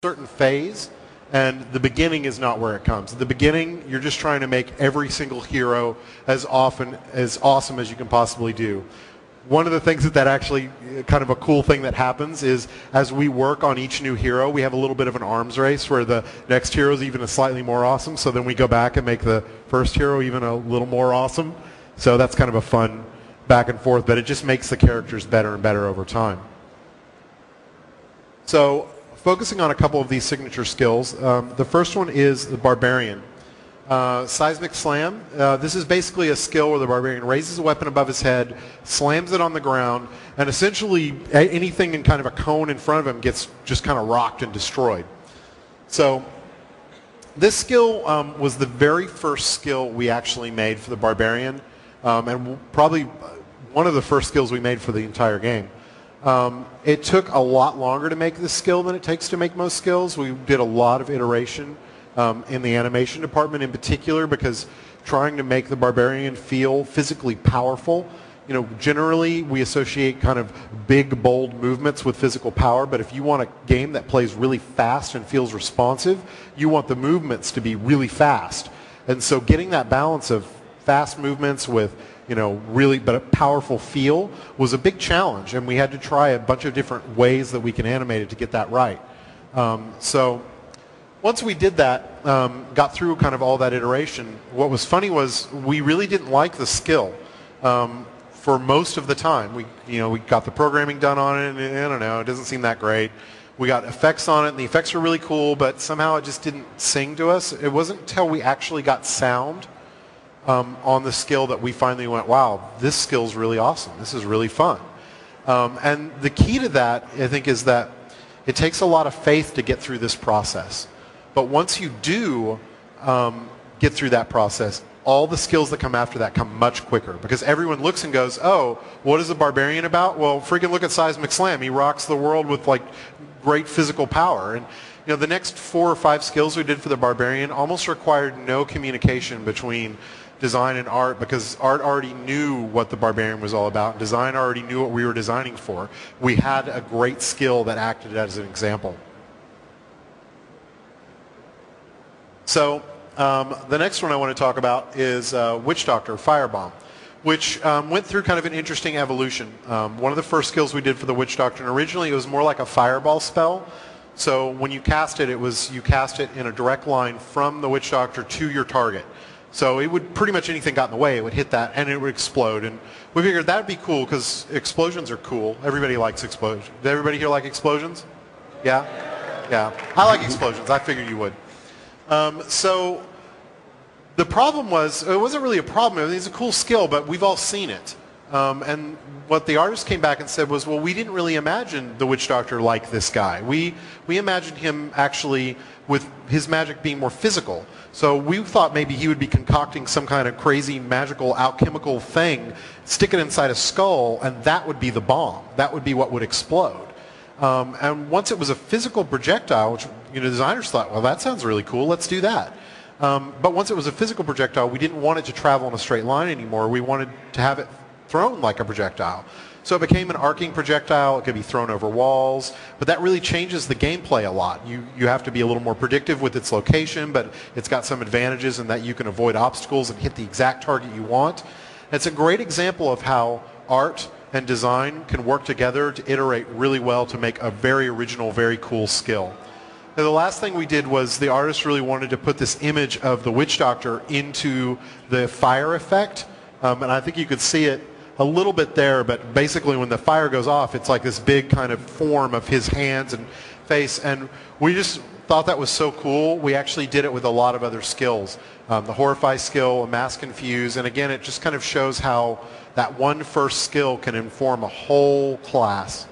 certain phase, and the beginning is not where it comes. At the beginning, you're just trying to make every single hero as awesome as you can possibly do. One of the things that actually, kind of a cool thing that happens is as we work on each new hero, we have a little bit of an arms race where the next hero is even slightly more awesome, so then we go back and make the first hero even a little more awesome. So that's kind of a fun back and forth, but it just makes the characters better and better over time. So focusing on a couple of these signature skills, the first one is the Barbarian. Seismic Slam. This is basically a skill where the Barbarian raises a weapon above his head, slams it on the ground, and essentially anything in kind of a cone in front of him gets just kind of rocked and destroyed. So this skill was the very first skill we actually made for the Barbarian, and probably one of the first skills we made for the entire game. It took a lot longer to make this skill than it takes to make most skills. We did a lot of iteration in the animation department in particular, because trying to make the Barbarian feel physically powerful, generally we associate kind of big, bold movements with physical power, but if you want a game that plays really fast and feels responsive, you want the movements to be really fast. And so getting that balance of fast movements with really but a powerful feel was a big challenge, and we had to try a bunch of different ways that we can animate it to get that right. So once we did that, got through kind of all that iteration, what was funny was we really didn't like the skill for most of the time. We got the programming done on it, and I don't know, it doesn't seem that great. We got effects on it, and the effects were really cool, but somehow it just didn't sing to us. It wasn't until we actually got sound on the skill that we finally went, wow, this skill's really awesome. This is really fun. And the key to that, I think, is that it takes a lot of faith to get through this process. But once you do get through that process, all the skills that come after that come much quicker, because everyone looks and goes, oh, what is the Barbarian about? Well, freaking look at Seismic Slam. He rocks the world with like great physical power. And the next 4 or 5 skills we did for the Barbarian almost required no communication between design and art, because art already knew what the Barbarian was all about, and design already knew what we were designing for. We had a great skill that acted as an example. So the next one I want to talk about is Witch Doctor, Firebomb, which went through kind of an interesting evolution. One of the first skills we did for the Witch Doctor, and originally it was more like a fireball spell. So when you cast it, you cast it in a direct line from the Witch Doctor to your target. So it would, pretty much anything got in the way, it would hit that and it would explode. And we figured that would be cool because explosions are cool. Everybody likes explosions. Does everybody here like explosions? Yeah? Yeah. I like explosions. I figured you would. So the problem was, it wasn't really a problem. I mean, it's a cool skill, but we've all seen it. And what the artist came back and said was, well, we didn't really imagine the Witch Doctor like this guy. We imagined him actually with his magic being more physical. So we thought maybe he would be concocting some kind of crazy magical alchemical thing, stick it inside a skull, and that would be the bomb. That would be what would explode. And once it was a physical projectile, which designers thought, well, that sounds really cool, let's do that. But once it was a physical projectile, we didn't want it to travel in a straight line anymore. We wanted to have it thrown like a projectile. So it became an arcing projectile. It could be thrown over walls, but that really changes the gameplay a lot. You have to be a little more predictive with its location, but it's got some advantages in that you can avoid obstacles and hit the exact target you want. And it's a great example of how art and design can work together to iterate really well to make a very original, very cool skill. Now, the last thing we did was the artist really wanted to put this image of the Witch Doctor into the fire effect, and I think you could see it a little bit there, but basically when the fire goes off, it's like this big kind of form of his hands and face, and we just thought that was so cool. We actually did it with a lot of other skills. The Horrify skill, a Mass Confuse, and again, it just kind of shows how that one first skill can inform a whole class.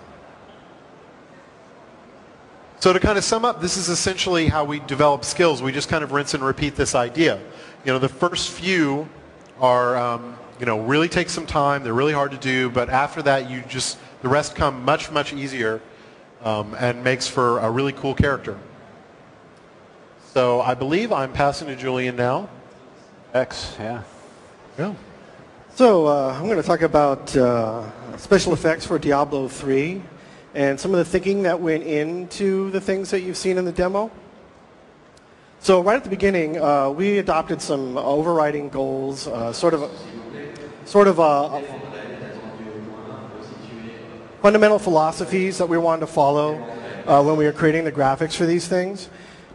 So to kind of sum up, this is essentially how we develop skills. We just kind of rinse and repeat this idea. The first few are really take some time. They're really hard to do, but after that, the rest come much, much easier and makes for a really cool character. So I believe I'm passing to Julian now. Yeah. So I'm going to talk about special effects for Diablo 3. and some of the thinking that went into the things that you've seen in the demo. So right at the beginning, we adopted some overriding goals, sort of fundamental philosophies that we wanted to follow when we were creating the graphics for these things.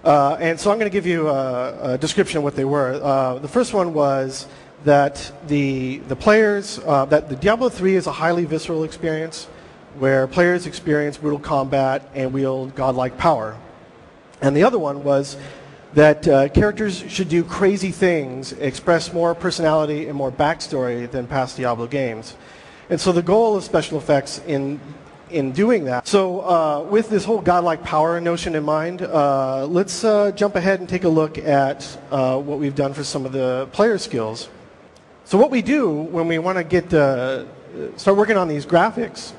And so I'm going to give you a description of what they were. The first one was that the players, that the Diablo 3 is a highly visceral experience where players experience brutal combat and wield godlike power. And the other one was that characters should do crazy things, express more personality and more backstory than past Diablo games. And so the goal of special effects in doing that. So with this whole godlike power notion in mind, let's jump ahead and take a look at what we've done for some of the player skills. So what we do when we want to get start working on these graphics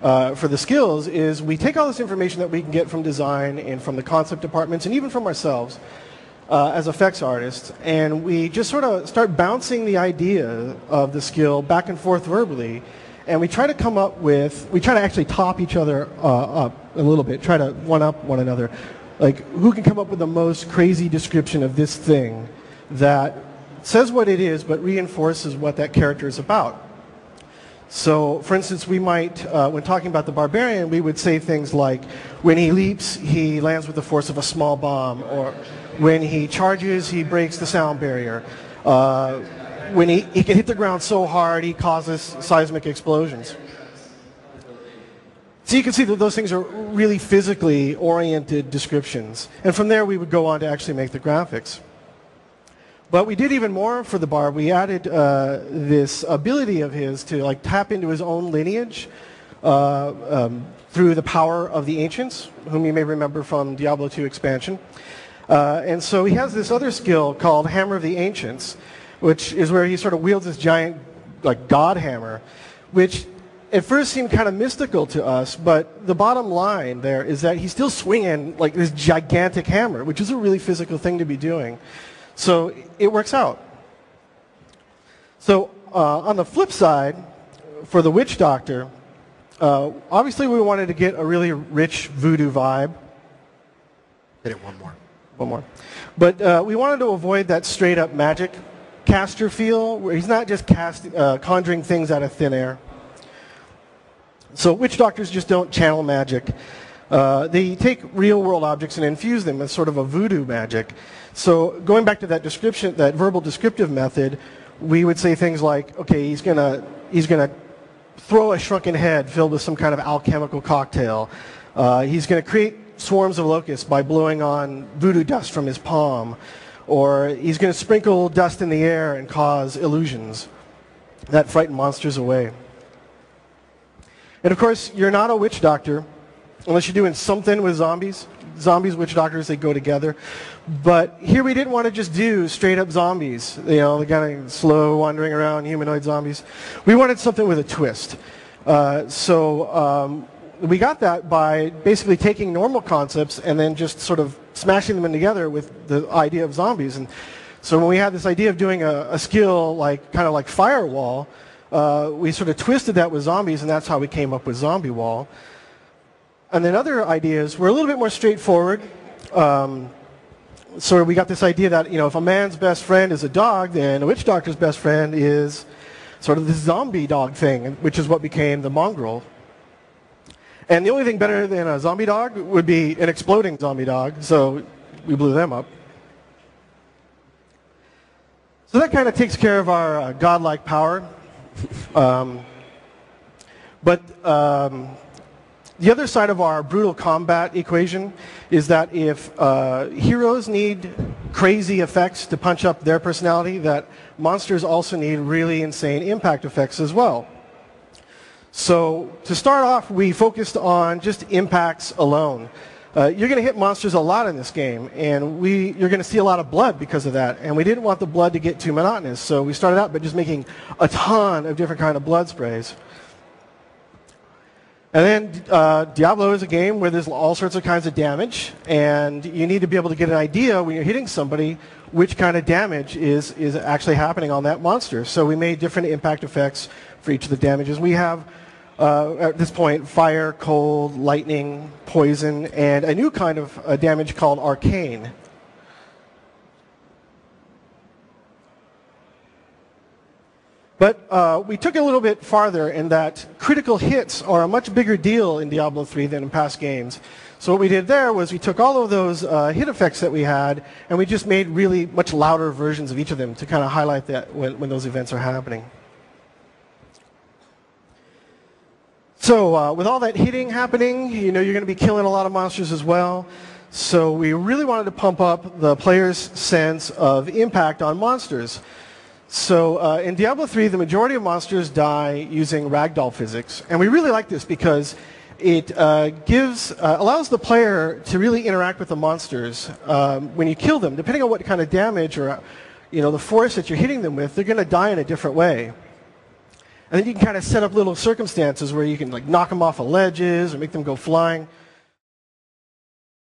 for the skills is we take all this information that we can get from design and from the concept departments and even from ourselves as effects artists, and we just sort of start bouncing the idea of the skill back and forth verbally, and we try to come up with, we try to actually top each other up a little bit, try to one-up one another. Like, who can come up with the most crazy description of this thing that says what it is but reinforces what that character is about? So, for instance, we might, when talking about the barbarian, we would say things like, when he leaps, he lands with the force of a small bomb, or when he charges, he breaks the sound barrier. When he can hit the ground so hard, he causes seismic explosions. So you can see that those things are really physically oriented descriptions. And from there, we would go on to actually make the graphics. But we did even more for the barb. We added this ability of his to like tap into his own lineage through the power of the ancients, whom you may remember from Diablo 2 expansion. And so he has this other skill called Hammer of the Ancients, which is where he sort of wields this giant like god hammer, which at first seemed kind of mystical to us, but the bottom line there is that he's still swinging like this gigantic hammer, which is a really physical thing to be doing. So it works out. So on the flip side, for the Witch Doctor, obviously we wanted to get a really rich voodoo vibe. Hit it one more. One more. But we wanted to avoid that straight-up magic caster feel, where he's not just conjuring things out of thin air. So Witch Doctors just don't channel magic. They take real-world objects and infuse them as sort of a voodoo magic. So going back to that description, that verbal descriptive method, we would say things like, okay, he's gonna throw a shrunken head filled with some kind of alchemical cocktail. He's gonna create swarms of locusts by blowing on voodoo dust from his palm, or he's gonna sprinkle dust in the air and cause illusions that frighten monsters away. And of course, you're not a witch doctor unless you're doing something with zombies. Zombies, witch doctors, they go together. But here we didn't want to just do straight up zombies, you know, the kind of slow wandering around humanoid zombies. We wanted something with a twist. So we got that by basically taking normal concepts and then just sort of smashing them in together with the idea of zombies. And so when we had this idea of doing a skill like kind of like Firewall, we sort of twisted that with zombies, and that's how we came up with Zombie Wall. And then other ideas were a little bit more straightforward. So we got this idea that, you know, if a man's best friend is a dog, then a witch doctor's best friend is sort of this zombie dog thing, which is what became the mongrel. And the only thing better than a zombie dog would be an exploding zombie dog, so we blew them up. So that kind of takes care of our godlike power. The other side of our brutal combat equation is that if heroes need crazy effects to punch up their personality, that monsters also need really insane impact effects as well. So to start off, we focused on just impacts alone. You're going to hit monsters a lot in this game, and you're going to see a lot of blood because of that. And we didn't want the blood to get too monotonous, so we started out by just making a ton of different kind of blood sprays. And then Diablo is a game where there's all sorts of kinds of damage, and you need to be able to get an idea when you're hitting somebody which kind of damage is actually happening on that monster. So we made different impact effects for each of the damages. We have at this point, fire, cold, lightning, poison, and a new kind of damage called arcane. But we took it a little bit farther in that critical hits are a much bigger deal in Diablo 3 than in past games. So what we did there was we took all of those hit effects that we had and we just made really much louder versions of each of them to kind of highlight that when those events are happening. So with all that hitting happening, you know you're going to be killing a lot of monsters as well. So we really wanted to pump up the player's sense of impact on monsters. So in Diablo 3, the majority of monsters die using ragdoll physics. And we really like this because it allows the player to really interact with the monsters when you kill them. Depending on what kind of damage or the force that you're hitting them with, they're going to die in a different way. And then you can kind of set up little circumstances where you can like knock them off of ledges or make them go flying.